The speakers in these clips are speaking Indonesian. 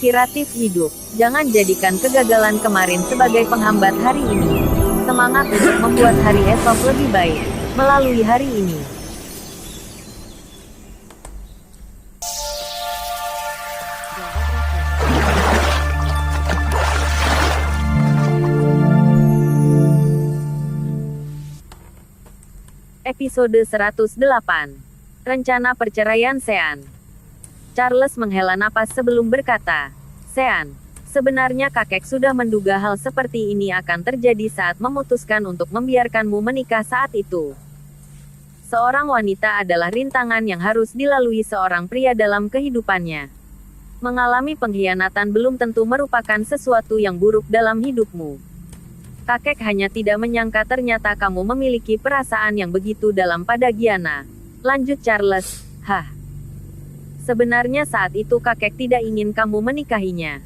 Inspiratif hidup. Jangan jadikan kegagalan kemarin sebagai penghambat hari ini. Semangat untuk membuat hari esok lebih baik melalui hari ini. Episode 108. Rencana perceraian Sean. Charles menghela napas sebelum berkata, "Sean, sebenarnya kakek sudah menduga hal seperti ini akan terjadi saat memutuskan untuk membiarkanmu menikah saat itu. Seorang wanita adalah rintangan yang harus dilalui seorang pria dalam kehidupannya. Mengalami pengkhianatan belum tentu merupakan sesuatu yang buruk dalam hidupmu. Kakek hanya tidak menyangka ternyata kamu memiliki perasaan yang begitu dalam pada Gianna," lanjut Charles. "Hah. Sebenarnya saat itu kakek tidak ingin kamu menikahinya.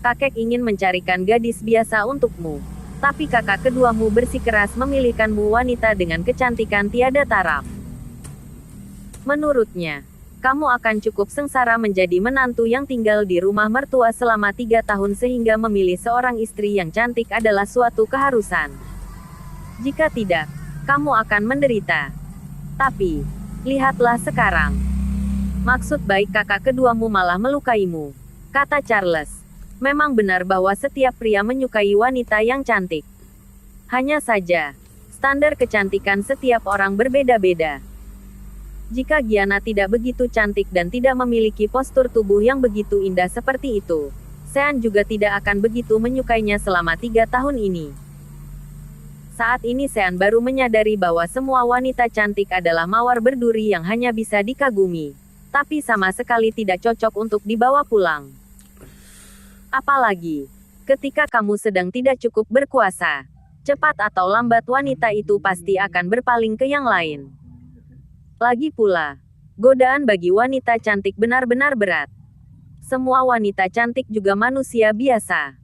Kakek ingin mencarikan gadis biasa untukmu. Tapi kakak keduamu bersikeras memilihkanmu wanita dengan kecantikan tiada taraf. Menurutnya, kamu akan cukup sengsara menjadi menantu yang tinggal di rumah mertua selama 3 tahun sehingga memilih seorang istri yang cantik adalah suatu keharusan. Jika tidak, kamu akan menderita. Tapi, lihatlah sekarang. Maksud baik kakak keduamu malah melukaimu," kata Charles. Memang benar bahwa setiap pria menyukai wanita yang cantik. Hanya saja, standar kecantikan setiap orang berbeda-beda. Jika Gianna tidak begitu cantik dan tidak memiliki postur tubuh yang begitu indah seperti itu, Sean juga tidak akan begitu menyukainya selama 3 tahun ini. Saat ini Sean baru menyadari bahwa semua wanita cantik adalah mawar berduri yang hanya bisa dikagumi, tapi sama sekali tidak cocok untuk dibawa pulang. Apalagi, ketika kamu sedang tidak cukup berkuasa, cepat atau lambat wanita itu pasti akan berpaling ke yang lain. Lagi pula, godaan bagi wanita cantik benar-benar berat. Semua wanita cantik juga manusia biasa.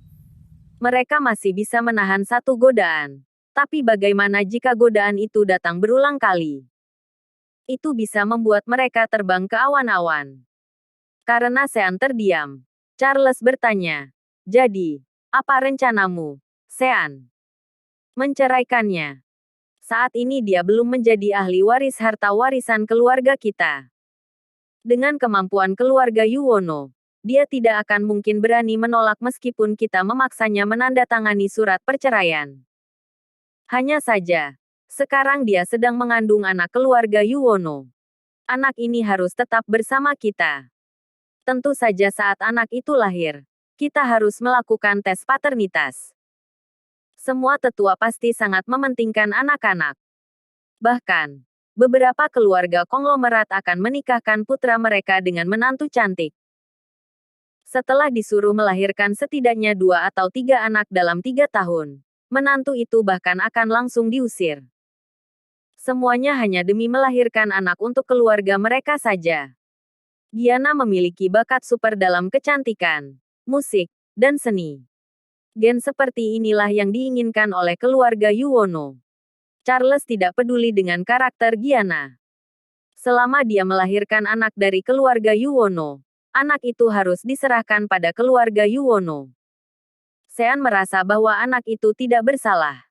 Mereka masih bisa menahan satu godaan. Tapi bagaimana jika godaan itu datang berulang kali? Itu bisa membuat mereka terbang ke awan-awan. Karena Sean terdiam, Charles bertanya, "Jadi, apa rencanamu, Sean?" "Menceraikannya. Saat ini dia belum menjadi ahli waris harta warisan keluarga kita. Dengan kemampuan keluarga Yuwono, dia tidak akan mungkin berani menolak meskipun kita memaksanya menandatangani surat perceraian. Hanya saja, sekarang dia sedang mengandung anak keluarga Yuwono. Anak ini harus tetap bersama kita. Tentu saja saat anak itu lahir, kita harus melakukan tes paternitas. Semua tetua pasti sangat mementingkan anak-anak. Bahkan, beberapa keluarga konglomerat akan menikahkan putra mereka dengan menantu cantik. Setelah disuruh melahirkan setidaknya 2 atau 3 anak dalam 3 tahun, menantu itu bahkan akan langsung diusir. Semuanya hanya demi melahirkan anak untuk keluarga mereka saja. Gianna memiliki bakat super dalam kecantikan, musik, dan seni. Gen seperti inilah yang diinginkan oleh keluarga Yuwono. Charles tidak peduli dengan karakter Gianna. Selama dia melahirkan anak dari keluarga Yuwono, anak itu harus diserahkan pada keluarga Yuwono. Sean merasa bahwa anak itu tidak bersalah.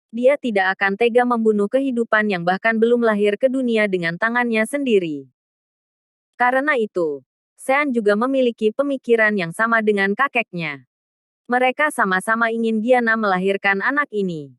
Dia tidak akan tega membunuh kehidupan yang bahkan belum lahir ke dunia dengan tangannya sendiri. Karena itu, Sean juga memiliki pemikiran yang sama dengan kakeknya. Mereka sama-sama ingin Gianna melahirkan anak ini.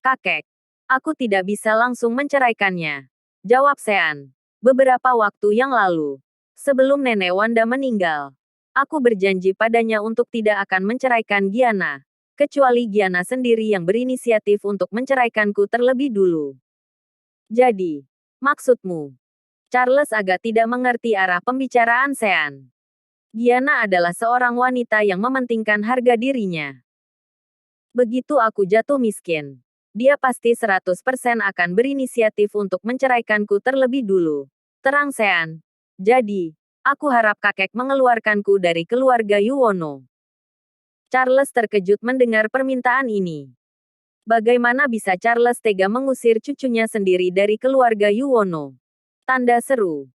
"Kakek, aku tidak bisa langsung menceraikannya," jawab Sean. "Beberapa waktu yang lalu, sebelum Nenek Wanda meninggal, aku berjanji padanya untuk tidak akan menceraikan Gianna. Kecuali Gianna sendiri yang berinisiatif untuk menceraikanku terlebih dulu." "Jadi, maksudmu?" Charles agak tidak mengerti arah pembicaraan Sean. Gianna adalah seorang wanita yang mementingkan harga dirinya. "Begitu aku jatuh miskin, dia pasti 100% akan berinisiatif untuk menceraikanku terlebih dulu," terang Sean. "Jadi, aku harap kakek mengeluarkanku dari keluarga Yuwono." Charles terkejut mendengar permintaan ini. Bagaimana bisa Charles tega mengusir cucunya sendiri dari keluarga Yuwono? Tanda seru.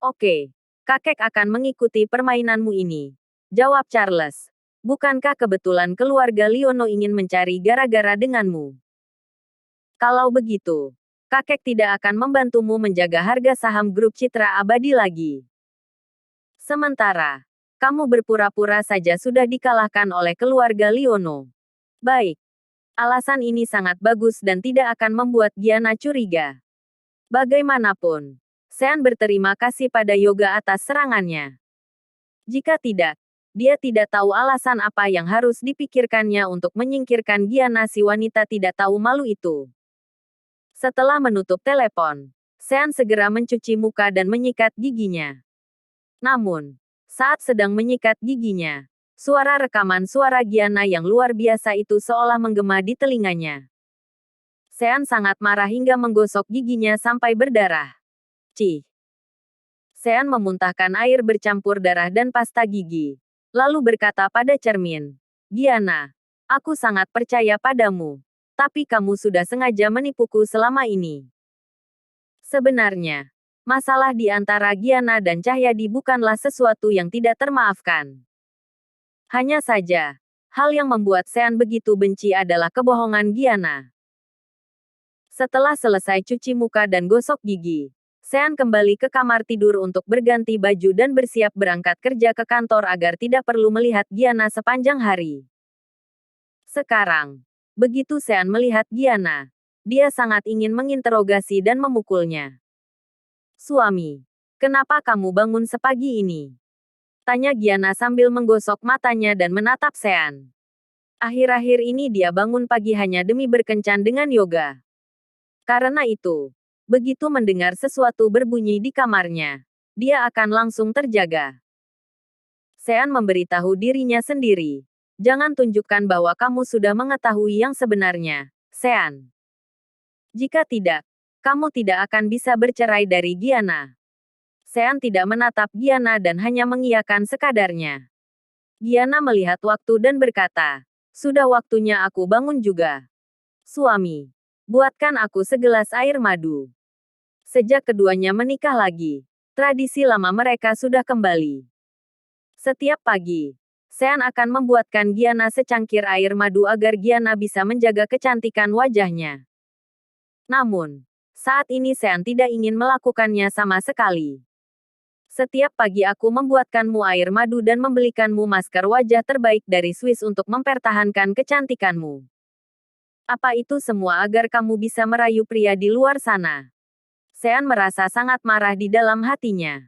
"Oke, Kakek akan mengikuti permainanmu ini. Jawab Charles. Bukankah kebetulan keluarga Liono ingin mencari gara-gara denganmu? Kalau begitu, kakek tidak akan membantumu menjaga harga saham grup Citra Abadi lagi. Sementara, kamu berpura-pura saja sudah dikalahkan oleh keluarga Liono. Baik. Alasan ini sangat bagus dan tidak akan membuat Giana curiga. Bagaimanapun, Sean berterima kasih pada Yoga atas serangannya. Jika tidak, dia tidak tahu alasan apa yang harus dipikirkannya untuk menyingkirkan Giana si wanita tidak tahu malu itu. Setelah menutup telepon, Sean segera mencuci muka dan menyikat giginya. Namun, saat sedang menyikat giginya, suara rekaman suara Giana yang luar biasa itu seolah menggema di telinganya. Sean sangat marah hingga menggosok giginya sampai berdarah. Cih. Sean memuntahkan air bercampur darah dan pasta gigi. Lalu berkata pada cermin, Giana, aku sangat percaya padamu. Tapi kamu sudah sengaja menipuku selama ini. Sebenarnya, masalah di antara Giana dan Cahyadi bukanlah sesuatu yang tidak termaafkan. Hanya saja, hal yang membuat Sean begitu benci adalah kebohongan Giana. Setelah selesai cuci muka dan gosok gigi, Sean kembali ke kamar tidur untuk berganti baju dan bersiap berangkat kerja ke kantor agar tidak perlu melihat Giana sepanjang hari. Sekarang, begitu Sean melihat Giana, dia sangat ingin menginterogasi dan memukulnya. Suami, kenapa kamu bangun sepagi ini? Tanya Giana sambil menggosok matanya dan menatap Sean. Akhir-akhir ini dia bangun pagi hanya demi berkencan dengan Yoga. Karena itu, begitu mendengar sesuatu berbunyi di kamarnya, dia akan langsung terjaga. Sean memberitahu dirinya sendiri. Jangan tunjukkan bahwa kamu sudah mengetahui yang sebenarnya, Sean. Jika tidak, kamu tidak akan bisa bercerai dari Giana. Sean tidak menatap Giana dan hanya mengiyakan sekadarnya. Giana melihat waktu dan berkata, sudah waktunya aku bangun juga. Suami, buatkan aku segelas air madu. Sejak keduanya menikah lagi, tradisi lama mereka sudah kembali. Setiap pagi, Sean akan membuatkan Giana secangkir air madu agar Giana bisa menjaga kecantikan wajahnya. Namun, saat ini Sean tidak ingin melakukannya sama sekali. Setiap pagi aku membuatkanmu air madu dan membelikanmu masker wajah terbaik dari Swiss untuk mempertahankan kecantikanmu. Apa itu semua agar kamu bisa merayu pria di luar sana? Sean merasa sangat marah di dalam hatinya.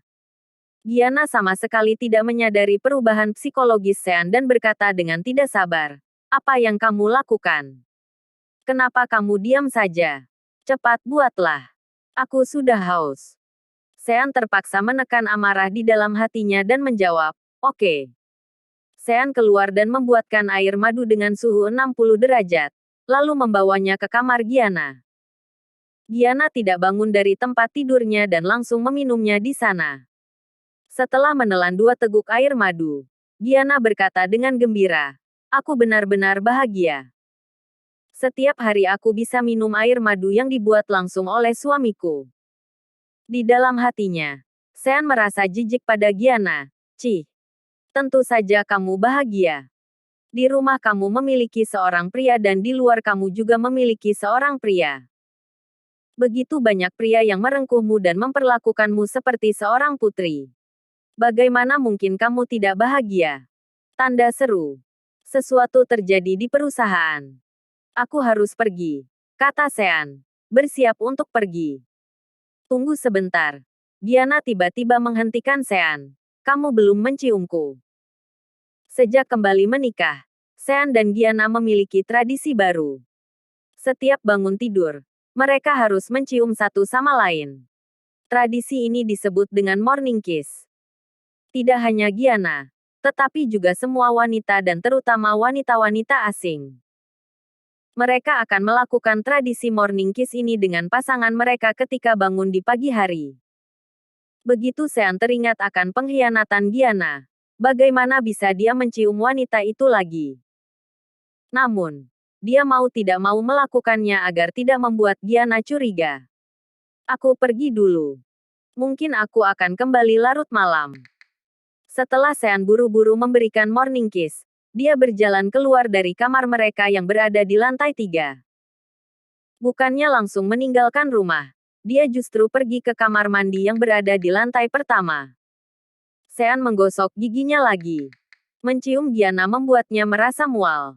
Giana sama sekali tidak menyadari perubahan psikologis Sean dan berkata dengan tidak sabar, apa yang kamu lakukan? Kenapa kamu diam saja? Cepat buatlah. Aku sudah haus. Sean terpaksa menekan amarah di dalam hatinya dan menjawab, oke. Sean keluar dan membuatkan air madu dengan suhu 60 derajat, lalu membawanya ke kamar Giana. Giana tidak bangun dari tempat tidurnya dan langsung meminumnya di sana. Setelah menelan 2 teguk air madu, Giana berkata dengan gembira, aku benar-benar bahagia. Setiap hari aku bisa minum air madu yang dibuat langsung oleh suamiku. Di dalam hatinya, Sean merasa jijik pada Giana. Cih, tentu saja kamu bahagia. Di rumah kamu memiliki seorang pria dan di luar kamu juga memiliki seorang pria. Begitu banyak pria yang merengkuhmu dan memperlakukanmu seperti seorang putri. Bagaimana mungkin kamu tidak bahagia? Tanda seru. Sesuatu terjadi di perusahaan. Aku harus pergi, kata Sean. Bersiap untuk pergi. Tunggu sebentar. Giana tiba-tiba menghentikan Sean. Kamu belum menciumku. Sejak kembali menikah, Sean dan Giana memiliki tradisi baru. Setiap bangun tidur, mereka harus mencium satu sama lain. Tradisi ini disebut dengan morning kiss. Tidak hanya Giana, tetapi juga semua wanita dan terutama wanita-wanita asing. Mereka akan melakukan tradisi morning kiss ini dengan pasangan mereka ketika bangun di pagi hari. Begitu Sean teringat akan pengkhianatan Giana, bagaimana bisa dia mencium wanita itu lagi? Namun, dia mau tidak mau melakukannya agar tidak membuat Giana curiga. Aku pergi dulu. Mungkin aku akan kembali larut malam. Setelah Sean buru-buru memberikan morning kiss, dia berjalan keluar dari kamar mereka yang berada di lantai 3. Bukannya langsung meninggalkan rumah. Dia justru pergi ke kamar mandi yang berada di lantai pertama. Sean menggosok giginya lagi. Mencium Gianna membuatnya merasa mual.